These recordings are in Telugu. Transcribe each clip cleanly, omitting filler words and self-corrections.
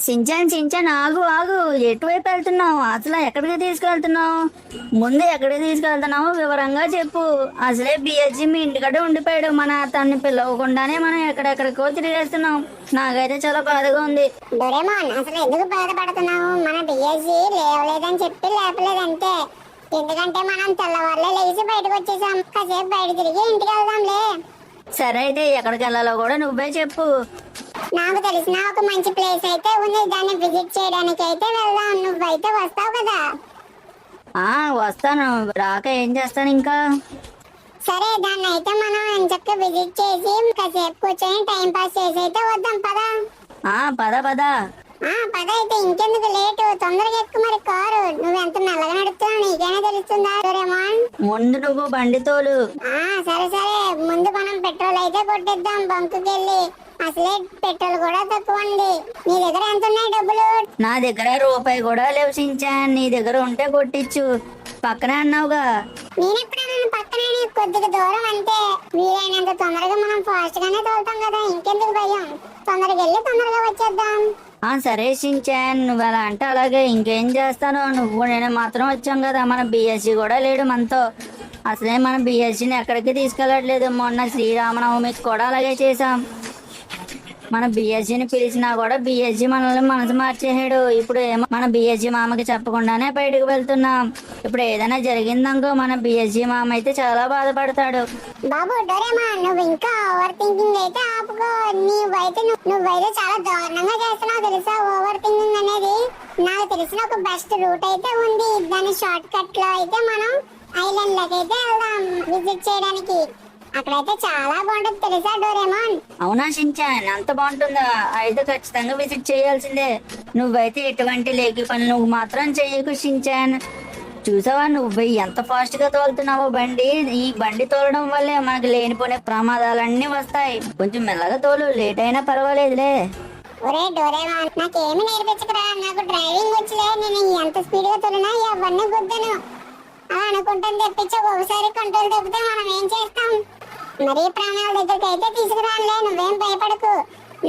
సించాన్ సించాన్ ఆగు ఆగు, ఎటువైపు వెళ్తున్నావు? అసలు ఎక్కడికి తీసుకెళ్తున్నావు? ముందు ఎక్కడికి తీసుకెళ్తున్నావు వివరంగా చెప్పు. అసలే బిఎస్జీ మీ ఇంటికడే ఉండిపోయాడు, మన తన్ని పిలవకుండానే మనం ఎక్కడెక్కడికో తిరిగేస్తున్నాం. నాకైతే చాలా బాధగా ఉంది. డోరేమోన్, అసలు ఎందుకు బాధపడుతున్నావు? మన బిఎస్సి లేవలేదని చెప్పి లేపలేదంతే. ఎందుకంటే మనం తెల్లవారులే లేచి బయటకు వచ్చేసాం. కాసేపు బయట తిరిగి ఇంటికి వెళ్దాంలే. సరే అయితే ఎక్కడికి వెళ్ళాలో కూడా నువ్వే చెప్పు. నాకు తెలిసిన ఒక మంచి ప్లేస్ అయితే ఉంది, దాన్ని విజిట్ చేయడానికి అయితే వెళ్దాం. నువ్వైతే వస్తావు కదా? వస్తాను, రాక ఏం చేస్తాను ఇంకా. సరే, దాన్ని అయితే మనం ఎంచక్క విజిట్ చేసి కాసేపు కూర్చొని టైం పాస్ చేసి అయితే వద్దాం. పదా పద పద. పద అయితే, ఇంకెందుకు లేటు, తొందరగా ఎక్కు మరి కారు. నువ్వు ఎంత మెల్లగా నడుపుతున్నావు నీకేనా తెలుస్తుందా డోరేమోన్? ముందు నువ్వు బండి తోలు. సరే సరే, ముందు మనం పెట్రోల్ అయితే కొట్టిద్దాం బంకుకి వెళ్ళి. అసలే పెట్రోల్ కూడా తక్కువ ఉంది. నీ దగ్గర ఎంత ఉన్నాయి డబ్బులు? నా దగ్గర రూపాయి కూడా లేవు సించాన్, నీ దగ్గర ఉంటే కొట్టించు. పక్కనే అన్నావుగా. నేనెప్పుడైనా పక్కనే, కొద్దిగా దూరం అంతే. వీలైనంత తొందరగా మనం ఫాస్ట్ గానే తోలుతాం కదా, ఇంకెందుకు భయం. తొందరగా వెళ్ళి తొందరగా వచ్చేద్దాం. సరే సించాన్, నువ్వు అలా అంటే అలాగే. ఇంకేం చేస్తాను, నువ్వు నేను మాత్రం వచ్చాం కదా, మన బిఎస్సి కూడా లేడు మనతో. అసలే మన బిఎస్సిని ఎక్కడికి తీసుకెళ్ళట్లేదు. మొన్న శ్రీరామనవమికి కూడా అలాగే చేసాం. మన బిఎస్జిని పిలిచినా కూడా బిఎస్జి మనల్ని మనసు మార్చేసాడు. ఇప్పుడు ఏమో మన బిఎస్జి మామకి చెప్పకుండానే బయటకు వెళ్తున్నాం. ఇప్పుడు ఏదైనా జరిగిందనుకో మన బిఎస్జి మామ అయితే చాలా బాధపడతాడు. బాబు డోరేమోన్, నువ్వు ఇంకా ఓవర్ థింకింగ్ అయితే ఆపుకో. నువ్వైతే చాలా దారుణంగా చేస్తున్నావు తెలుసా ఓవర్ థింకింగ్ అనేది. నాకు తెలిసిన ఒక బెస్ట్ రూట్ అయితే ఉంది. దాని షార్ట్ కట్ లో అయితే మనం ఐలాండ్ లకి అయితే వెళ్దాం విజిట్ చేయడానికి. అక్కడైతే చాలా బాగుంటుంది తెలుసా డోరేమోన్? అవునా షించాన్, అంత బాగుంటుందా? అయితే ఖచ్చితంగా విజిట్ చేయాల్సిందే. నువ్వైతే ఎటువంటి లేకి పని నువ్వు మాత్రం చెయ్యకు షించాన్. చూసావా నువ్వు ఎంత ఫాస్ట్ గా తోలుతున్నావో బండి. ఈ బండి తోలడం వల్లే మనకి లేనిపోయిన ప్రమాదాలన్నీ వస్తాయి. కొంచెం మెల్లగా తోలు, లేట్ అయినా పర్వాలేదులే. ఒరే డోరేమోన్, నాకేమి నేర్పించకురా, నాకు డ్రైవింగ్ వచ్చలే. నేను ఎంత స్పీడ్ గా తోలినా ఎవరిని గుద్దను. అలా అనుకుంటాను తెప్పించి ఒకసారి కంట్రోల్ తప్పితే మనం ఏం చేస్తాం? మరీ ప్రాణాల దగ్గరికి అయితే తీసుకురానులే, నువ్వేం భయపడకు.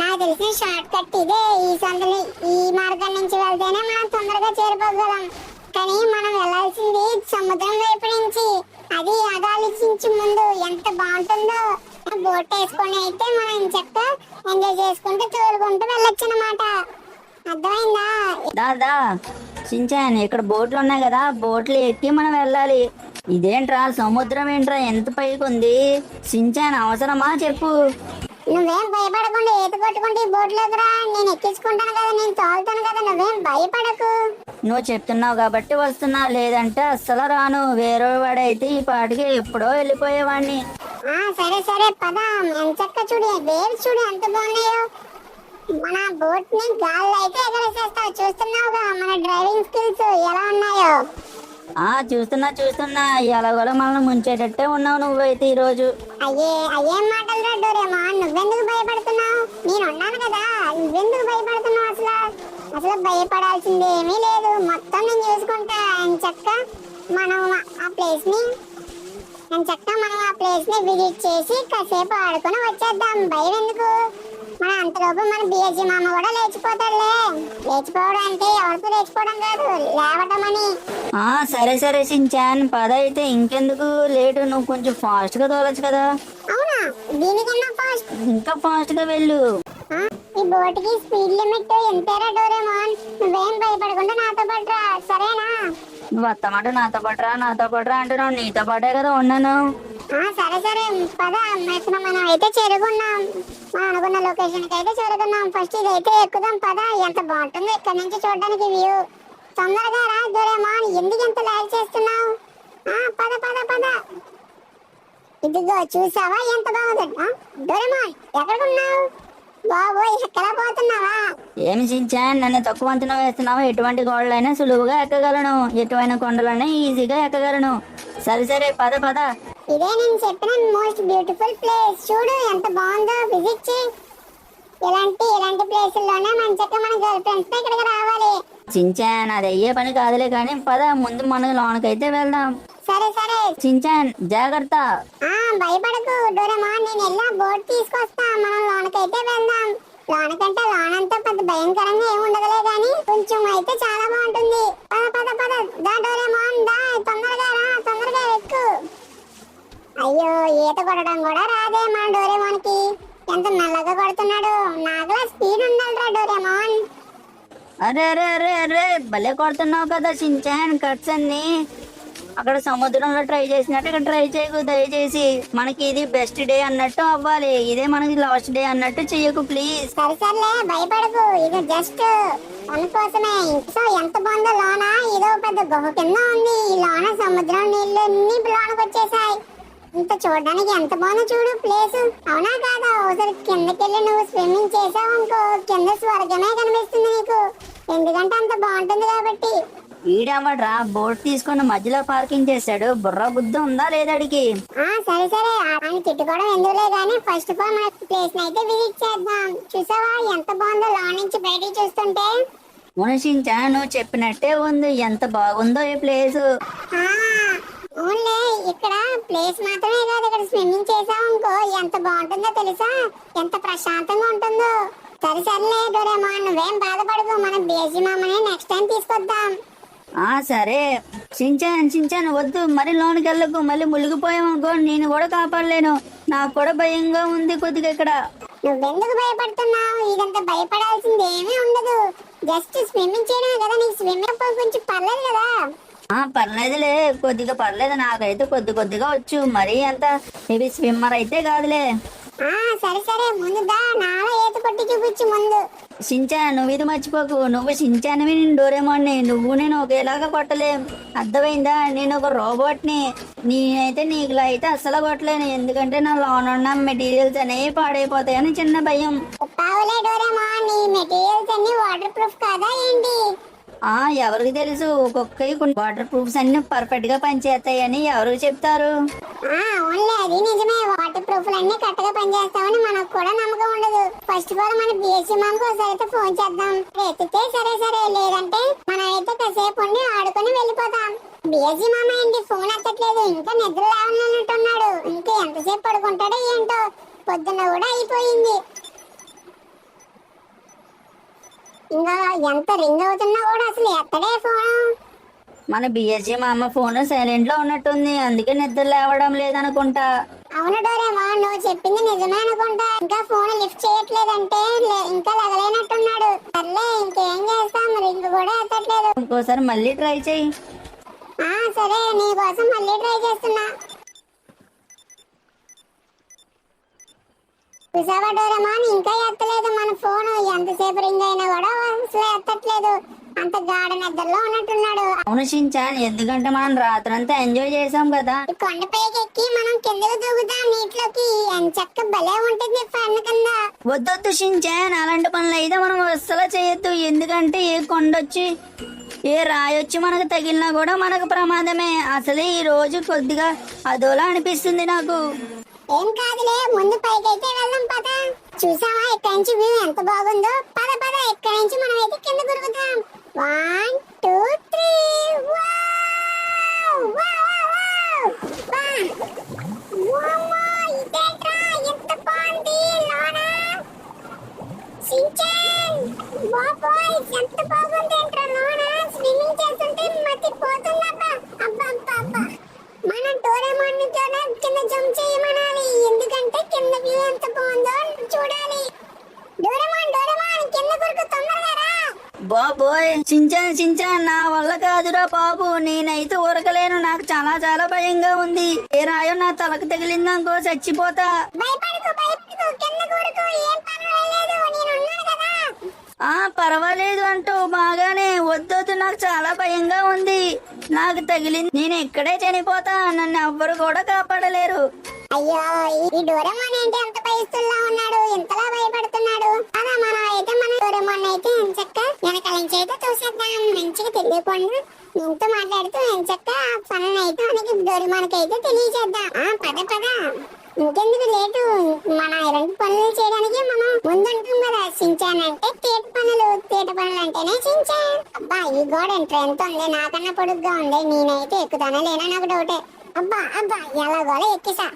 నాకు తెలిసిన షార్ట్ కట్ ఇదే. ఈ సందుని ఈ మార్గం నుంచి వెళ్తేనే మనం తొందరగా చేరిపోగలం. కానీ మనం వెళ్లాల్సింది సముద్రం వైపు నుంచి. అది ఆలోచించి ముందు ఎంత బాగుంటుందో. బోట్ వేసుకొని అయితే మనం చక్కగా ఎంజాయ్ చేసుకుంటూ తోలుకుంటూ వెళ్ళొచ్చు అన్నమాట. అర్థమైందా? దాదా షించాన్, ఇక్కడ బోట్లు ఉన్నాయి కదా, బోట్లు ఎక్కి మనం వెళ్ళాలి. ఇదేంట్రా సముద్రం ఏంట్రా ఎంత పైకి ఉంది? షించాన్, అవసరమా చెప్పు. నువ్వేం భయపడకుండా ఈత కొట్టుకుంటే ఈ బోట్లోకి రా, నేను ఎక్కించుకుంటాను కదా, నేను తోలుతాను కదా, నువ్వేం భయపడకు. నువ్వు చెప్తున్నావు కాబట్టి వస్తున్నా, లేదంటే అస్సలు రాను. వేరే వాడైతే ఈ పాటికి ఎప్పుడో వెళ్ళిపోయేవాడిని. సరే సరే పద. ఎంచక్క చూడు, వేవ్స్ చూడు ఎంత బాగున్నాయో. మన బోట్ ని గాల్లో అయితే ఎగరేసేస్తావు. చూస్తున్నావుగా మన డ్రైవింగ్ స్కిల్స్ ఎలా ఉన్నాయో. చూస్తున్నా ఎలాగోలా మనల్ని ముంచేటట్టే ఉన్నావు నువ్వైతే ఈ రోజు. అయ్యేం మాటలు రా డోరేమోన్, నువ్వెందుకు భయపడుతున్నావు? నేను ఉన్నాను కదా, నువ్వెందుకు భయపడుతున్నావు? అసలు భయపడాల్సింది ఏమీ లేదు. మొత్తం నేను చూసుకుంటా. ఎంచక్క మనం ఆ ప్లేస్ ని విజిట్ చేసి కాసేపు ఆడుకొని వచ్చేద్దాం. భయం ఎందుకు? మన అంతలోపు మన బిఎస్జీ మామ కూడా లేచిపోతాడులే. లేచిపోవడం అంటే ఎవరితో లేచిపోవడం కాదు, లేవటం అని. సరే సరే షించాన్, పద అయితే. ఇంకెందుకు లేటు, నువ్వు కొంచెం ఫాస్ట్ గా తోలచ్చు కదా. అవునా? దీనికన్నా ఫాస్ట్? ఇంకా ఫాస్ట్ గా వెళ్ళు. ఈ బోట్ కి స్పీడ్ లిమిట్ ఎంతేరా డోరేమోన్? నువ్వేం భయపడకుండా నాతో పడరా, సరేనా? నువ్వు అత్తమాట నాతో పడరా అంటున్నావు. నీతో పాటే కదా ఉన్నాను. సరే సరే పద. మనం అయితే చేరుకున్నాం, మనం అనుకున్న లొకేషన్ కి అయితే చేరుకున్నాం. ఫస్ట్ ఇదైతే ఎక్కుదాం పద. ఎంత బాగుంటుందో ఇక్కడ నుంచి చూడడానికి వ్యూ. తొందరగా రా డోరేమోన్, ఎందుకు ఎంత లాగ్ చేస్తున్నావు? పద పద పద. ఇదిగో చూసావా ఎంత బాగుంది? డోరేమోన్ ఎక్కడున్నావు? బాబోయ్, ఎక్కడ పోతున్నావా? ఏమి షించాన్, నన్ను తక్కువ అంచనా వేస్తున్నావా? ఎటువంటి గోడలైనా సులువుగా ఎక్కగలను, ఎటువంటి కొండలైనా ఈజీగా ఎక్కగలను. సరే సరే పద పద. ఇదే నేను చెప్పిన మోస్ట్ బ్యూటిఫుల్ ప్లేస్. చూడు ఎంత బాగుందో, విజిట్ చేయి. ఇలాంటి ప్లేసుల్లోనే మంచిగా మన గర్ల్ ఫ్రెండ్స్ తో ఇక్కడికి రావాలి. షించాన్, అది అయ్యే పని కాదులే కానీ పద, ముందు మన లోనకైతే వెళ్దాం. సరే సరే షించాన్, జాగ్రత్త. భయపడకు డోరేమోన్, నేను బోట్ తీసుకొస్తా. మనం లోనకైతే వెళ్దాం. లోనకంటే లోనంతా పెద్ద భయంకరంగా ఏమి ఉండదులే గాని కొంచెం అయితే చాలా బాగుంటుంది. పద పద పద దా డోరేమోన్ దా, తొందరగా రా, తొందరగా ఎక్కు. అయ్యో ఈత కొట్టడం కూడా రాదే మన డోరేమోన్ కి. ఎంత మెల్లగా కొడుతున్నాడు. నాకులా స్పీడ్ ఉండాలిరా డోరేమోన్. అరే అరే అరే అరే భలే కొడుతున్నావు కదా షించాన్. కట్స్ అన్ని అక్కడ సముద్రంలో ట్రై చేసినట్టు ఇక్కడ ట్రై చేయకు దయచేసి. మనకి ఇది బెస్ట్ డే అన్నట్టు అవ్వాలి, ఇదే మనకి లాస్ట్ డే అన్నట్టు చెయ్యకు ప్లీజ్. సరే సర్లే భయపడకు, ఇది జస్ట్ పని కోసమే. సో ఎంత బాగుందో లోన, ఇదో పెద్ద గుహ కింద ఉంది. ఈ లోన సముద్రం నీళ్ళు అన్ని లోనకి వచ్చేసాయి. ఇంత చూడడానికి ఎంత బాగుందో చూడు ప్లేస్. అవునా కాదా? ఒకసారి కిందకెళ్ళి నువ్వు స్విమ్మింగ్ చేసావు అనుకో, కింద స్వర్గమే కనిపిస్తుంది నీకు. ఎందుకంటే అంత బాగుంటుంది కాబట్టి. వీడెవడ్రా బోట్ తీసుకుని మధ్యలో పార్కింగ్ చేశాడు? బుర్ర బుద్ధి ఉందా లేదడికి? సరే సరే ఆయన తిట్టుకోవడం ఎందుకులే గానీ ఫస్ట్ ఆఫ్ ఆల్ మన ప్లేస్ అయితే విజిట్ చేద్దాం. చూసావా ఎంత బాగుందో లోన్ నుంచి బయటికి చూస్తుంటే. మునిషించా నువ్వు చెప్పినట్టే ఉంది, ఎంత బాగుందో ఈ ప్లేస్. ఓన్లే ఇక్కడ ప్లేస్ మాత్రమే కాదు, ఇక్కడ స్విమ్మింగ్ చేసావు అనుకో ఎంత బాగుంటుందో తెలుసా, ఎంత ప్రశాంతంగా ఉంటుందో. సరే సర్లే డోరేమోన్ నువ్వేం బాధపడకు, మన బేజీ మామని నెక్స్ట్ టైం తీసుకొద్దాం. సరే చించాను వద్దు, మరి లోనికి వెళ్ళకు, మళ్ళీ మునిగిపోయామనుకో నేను కూడా కాపాడలేను. నాకు కూడా భయంగా ఉంది కొద్దిగా ఇక్కడ. నువ్వెందుకు భయపడుతున్నావు? ఇదంతా భయపడాల్సింది ఏమీ ఉండదు. జస్ట్ స్విమ్మింగ్ చేయడమే కదా, నీకు స్విమ్మింగ్ కొంచెం పర్లేదు కదా. పర్లేదులే, కొద్దిగా పర్లేదు. నాకైతే కొద్దిగా వచ్చు, మరీ అంత హెవీ స్విమ్మర్ అయితే కాదులే. సరే సరే ముందు దా, నాలో ఈత కొట్టి చూపించు ముందు. షించాన్ నువ్వు ఇది మర్చిపోకు, నువ్వు షించాన్వి నేను డోరేమోన్ని. నువ్వు నేను ఒకేలాగా కొట్టలేం, అర్థమైందా? నేను ఒక రోబోట్ని, నేనైతే నీకులా అయితే అస్సలు కొట్టలేను. ఎందుకంటే నా లోన్ ఉన్న మెటీరియల్స్ అనేవి పాడైపోతాయని చిన్న భయం. పావులే డోరేమోన్, నీ మెటీరియల్స్ అన్ని వాటర్ ప్రూఫ్ కాదా ఏంటి? ఎవరికి తెలుసు, ఒక్కొక్క వాటర్ ప్రూఫ్స్ అన్ని పర్ఫెక్ట్ గా పనిచేస్తాయని ఎవరు చెప్తారు? ఓన్లీ అది నిజమే, వాటర్ ప్రూఫ్ అన్ని కరెక్ట్ గా పనిచేస్తామని మనకు కూడా నమ్మకం ఉండదు. ఫస్ట్ ఆఫ్ ఆల్ మన బిఎస్సీ మామకి ఒకసారి అయితే ఫోన్ చేద్దాం. ఎత్తితే సరే సరే, లేదంటే మనం అయితే కాసేపు ఉండి ఆడుకొని వెళ్ళిపోతాం. బిఎస్సీ మామ ఏంటి ఫోన్ ఎత్తట్లేదు, ఇంకా నిద్ర లేవనట్టున్నాడు. ఇంకా ఎంతసేపు పడుకుంటాడో ఏంటో, పొద్దున్న కూడా అయిపోయింది. ఇంకా ఎంత రింగ్ అవుతున్నా కూడా అసలు ఎత్తడే ఫోన్. మన బిఎస్జీ మా అమ్మ ఫోన్ సైలెంట్ లో ఉన్నట్టుంది, అందుకే నిద్ర లేవడం లేదనుకుంటా. అవును డోరేమోన్ నువ్వు చెప్పింది నిజమే అనుకుంటా. ఇంకా ఫోన్ లిఫ్ట్ చేయట్లేదంటే ఇంకా లగలేనట్టున్నాడు. సర్లే ఇంకేం చేస్తాం, రింగ్ కూడా ఎత్తట్లేదు. ఇంకోసారి మళ్ళీ ట్రై చెయ్యి. సరే నీ కోసం మళ్ళీ ట్రై చేస్తున్నా. చూసావా డోరేమోన్ ఇంకా ఎత్తలేదు మన ఫోన్. ఎంతసేపు రింగ్ అయినా కూడా అసలు ఎత్తట్లేదు, అంత గాఢ నిద్రలో ఉన్నట్టున్నాడు. అవును షించాన్, ఎందుకంటే మనం రాత్రంతా ఎంజాయ్ చేసాం కదా. కొండపైకి ఎక్కి మనం కిందకు దూకుతాం నీటిలోకి, ఎంచక్క భలే ఉంటుంది ఫన్ కింద. వద్దొద్దు షించాన్, అలాంటి పనులు అయితే మనం అస్సలు చేయొద్దు. ఎందుకంటే ఏ కొండొచ్చి ఏ రాయొచ్చి మనకు తగిలినా కూడా మనకు ప్రమాదమే. అసలే ఈ రోజు కొద్దిగా అదోలా అనిపిస్తుంది నాకు. ఏం కాదులే, ముందు పైకి అయితే వెళ్దాం పద. చూసావా ఇక్కడ నుంచి వ్యూ ఎంత బాగుందో. పద పద ఇక్కడ నుంచి మనం అయితే కింద గురుకుతాం. 1 2 3 ఇదేంట్రా ఎంత బాగుంది లోన. షించాన్ బాబోయ్ ఎంత బాగుంది ఏంట్రా లోన. స్విమ్మింగ్ చేస్తుంటే మతిపోతుందబ్బా. అబ్బా అబ్బా అబ్బా, మన డోరేమోన్ కింద జంప్ చేయమనాలి, ఎందుకంటే కింద వ్యూ ఎంత బాగుందో చూడాలి. డోరేమోన్ కింద కొరకు తొందరగా రా. బాబోయ్ షించాన్ నా వల్ల కాదురా బాబు, నేనైతే ఊరకలేను. నాకు చాలా భయంగా ఉంది. ఏ రాయో నా తలకు తగిలిందనుకో చచ్చిపోతా. భయపడకు కింద కొరకు ఏం పర్వాలేదు, నేనున్నాను కదా. పర్వాలేదు అంటూ బాగానే. వద్దొద్దు, నాకు చాలా భయంగా ఉంది. నాకు తగిలింది, నేను ఇక్కడే చనిపోతా. నన్ను ఎవ్వరు కూడా కాపాడలేరు. అయ్యో ఈ డోరేమోన్ ఏంటి అంత భయస్తుల్లా ఉన్నాడు, ఇంతలా భయపడుతున్నాడు. అలా మనం అయితే మన డోరేమోన్ అయితే ఎంచక్క వెనకాల నుంచి అయితే చూసేద్దాం. మంచిగా తెలియకుండా నీతో మాట్లాడుతూ ఎంచక్క ఆ పనులు అయితే మనకి డోరేమోన్కి అయితే తెలియజేద్దాం. పద పద ఇంకెందుకు లేటు, మన ఇలాంటి పనులు చేయడానికి మనం ముందుంటాం కదా. షించాన్ అంటే తేట పనులు అంటేనే షించాన్. అబ్బా ఈ గోడ ఎంత ఉంది, నాకన్నా పొడుగ్గా ఉంది. నేనైతే ఎక్కుతానా లేనా నాకు డౌటే. అబ్బా ఎలా గోడ ఎక్కిసా.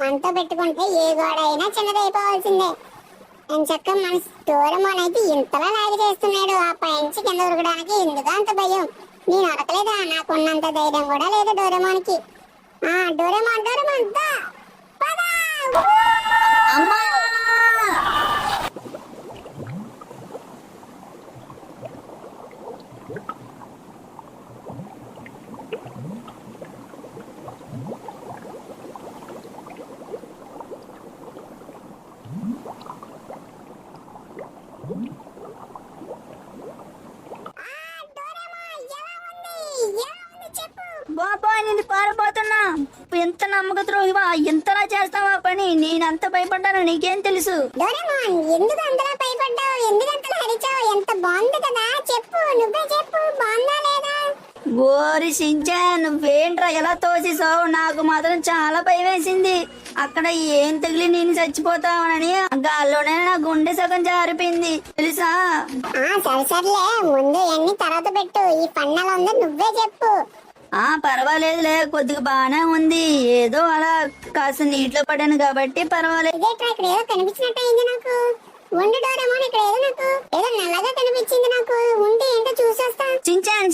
మనతో పెట్టుకుంటే ఏ గోడ అయినా చిన్నదైపోవాల్సిందే. ఎంచక్క మన డోరేమోన్ అయితే ఇంతలా లాగి చేస్తున్నాడు. ఆ పైనుంచి కింద ఉరకడానికి ఎందుకు అంత భయం? నేను అడగలేదా? నాకున్నంత ధైర్యం కూడా లేదు డోరేమోన్కి. డోరేమోన్ డోరేమోన్ దా పద! అమ్మా! బాబా నేను పారిపోతున్నా. ఎంత నమ్మక ద్రోహివా, ఎంతలా చేస్తావా పని? నేనంత భయపడ్డాను, నీకేం తెలుసు? డోరేమోన్ ఎందుకు అంతలా భయపడ్డావు? ఎందుకు అంతలా అరిచావు? ఎంత బాగుంది కదా, చెప్పు, నువ్వే చెప్పు, బాగుందా లేదా? ఓరి షించాన్, నువ్వేంట్రా ఎలా తోసేసావు? నాకు మాత్రం చాలా భయం వేసింది. అక్కడ ఏం తగిలి నేను చచ్చిపోతావనని గాల్లోనే నా గుండె సగం జారిపోయింది తెలుసా? సరే సర్లే, ముందు ఎన్ని తర్వాత పెట్టు. ఈ పన్నెలు ఉందో నువ్వే చెప్పు. పర్వాలేదులే, కొద్దిగా బానే ఉంది. ఏదో అలా కాస్త నీటిలో పడాను కాబట్టి పర్వాలేదు. ఇదేట్రా ఇక్కడ ఏదో కనిపించినట్టు అయింది నాకు. ఉండు డోరేమోన్, ఇక్కడ ఏదో నల్లగా కనిపించింది నాకు. ఉండి ఏంటో చూసేస్తా.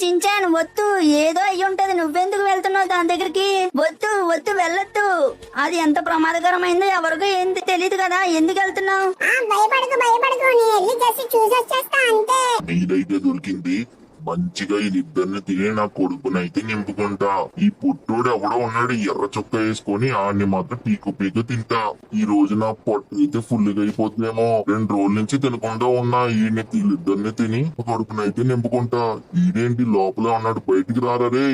చించాను వద్దు, ఏదో అయ్యి ఉంటది. నువ్వెందుకు వెళ్తున్నావు దాని దగ్గరికి? వద్దు వెళ్ళొద్దు. అది ఎంత ప్రమాదకరమైందో ఎవరికో ఏంది తెలియదు కదా, ఎందుకు వెళ్తున్నావు? భయపడకు నేను వెళ్ళి జస్ట్ చూసొచ్చేస్తా అంతే. నీదైతే దొరికింది. మంచిగా వీళ్ళిద్దరిని తిని నా కొడుకునైతే నింపుకుంటా. ఈ పుట్టోడు ఎవడో ఉన్నాడు ఎర్ర చొక్కా వేసుకొని, ఆడిని మాత్రం పీకు తింటా. ఈ రోజు నా పొట్ట అయితే ఫుల్గా అయిపోతుందేమో. 2 రోజుల నుంచి తినకుండా ఉన్నా. వీళ్ళిద్దరిని తిని కొడుకునైతే నింపుకుంటా. ఈడేంటి లోపల ఉన్నాడు, బయటికి రారా రే.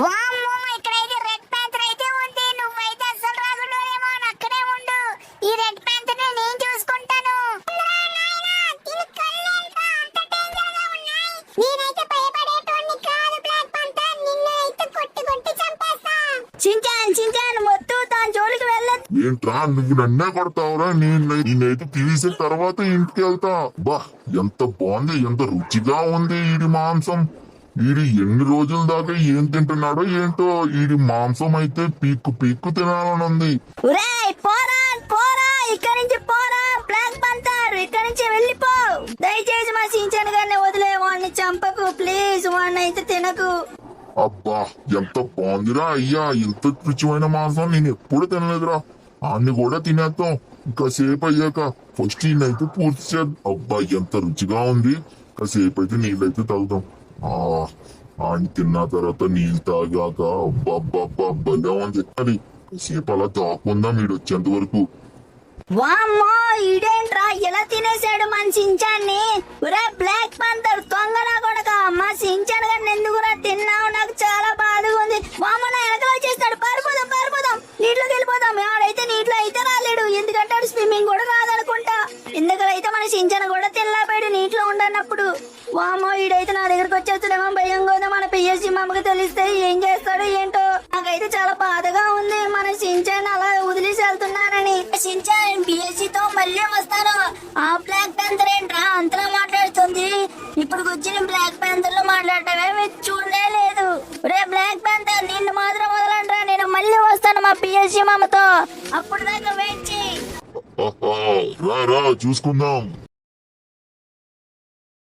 వామ్మో, ఇక్కడైతే రెడ్ ప్యాంతర్ అయితే ఉంది. నువ్వైతే అసలు రాకు డోరేమోన్, అక్కడే ఉండు. ఈ రెడ్ ప్యాంతర్ ని నేను చూసుకుంటాను. నేనైతే భయపడేటోడిని కాదు బ్లాక్ ప్యాంతర్. నిన్ను అయితే కొట్టి చంపేస్తా. చించాను వద్దు, దాని జోలికి వెళ్ళొద్దు. ఏంట్రా నువ్వు నన్నే కొడతావురా? నేనైతే తీసిన తర్వాత ఇంటికి వెళ్తా. బా ఎంత బాగుంది, ఎంత రుచిగా ఉంది ఈడి మాంసం. ఈడి ఎన్ని రోజుల దాకా ఏం తింటున్నాడో ఏంటో. ఈడి మాంసం అయితే పీక్కు తినాలని ఉంది. పోరా ఇక్కడి నుంచి పోరా బ్లాక్ పంతర్, ఇక్కడి నుంచి వెళ్ళిపో. దయచేసి మా చించాను గారిని వదిలే, వాడిని చంపకు ప్లీజ్, వాడిని అయితే తినకు. అబ్బా ఎంత బాగుందిరా అయ్యా. ఇంత రుచిమైన మాంసం నేను ఎప్పుడు తినలేదురా. అన్ని కూడా తినేద్దాం ఇంకాసేపు అయ్యాక. ఫస్ట్ ఈయనైతే పూర్తి చేద్దాం. అబ్బా ఎంత రుచిగా ఉంది. కాసేపు అయితే నీళ్ళైతే తాగుదాం. ఆయన తిన్న తర్వాత నీళ్ళు తాగాక అబ్బా భలే ఉంది. అది కాసేపు అలా తాకుందాం వీడు వచ్చేంత వరకు. వామ్మో, ఈడేంట్రా ఎలా తినేసాడు మన సించాన్ని? బ్లాక్ పంతర్ తొంగనా కొడక, మా సించాన్ గారిని ఎందుకురా తిన్నావు? నాకు చాలా బాధగా ఉంది. వామ్మో, నా వెనకలో వచ్చేస్తాడు. పారిపోదాం, నీటిలోకి వెళ్ళిపోదాం. ఆడైతే నీటిలో అయితే రాలేడు, ఎందుకంటే ఆడు స్విమ్మింగ్ కూడా రాదనుకుంటా. ఎందుకైతే మన సించాన్ కూడా తెల్లాపాడు నీటిలో ఉండనప్పుడు. వామ్మో, ఈడైతే నా దగ్గరకు వచ్చేస్తాడేమో భయంగా ఉంది. మన పిఎస్సి మామకి తెలిస్తే ఏం చేస్తాడో ఏంటో. నాకైతే చాలా బాధగా ఉంది మన సించాన్ అలా వదిలేసి వెళ్తున్నానని. సించాన్ పిఎస్సి తో మళ్ళీ వస్తాను. ఆ బ్లాక్ ప్యాంతర్ ఏంట్రా అంతలా మాట్లాడుతుంది? ఇప్పుడు వచ్చిన బ్లాక్ ప్యాంతర్ లో మాట్లాడటమే మీరు చూడలే లేదు. బ్లాక్ ప్యాంతర్, నిన్ను మాత్రం వదలంట్రా. నేను మళ్ళీ వస్తాను మా పిఎస్సి మామతో. అప్పుడు దాకా వెయిట్ చేయి. రా చూసుకుందాం.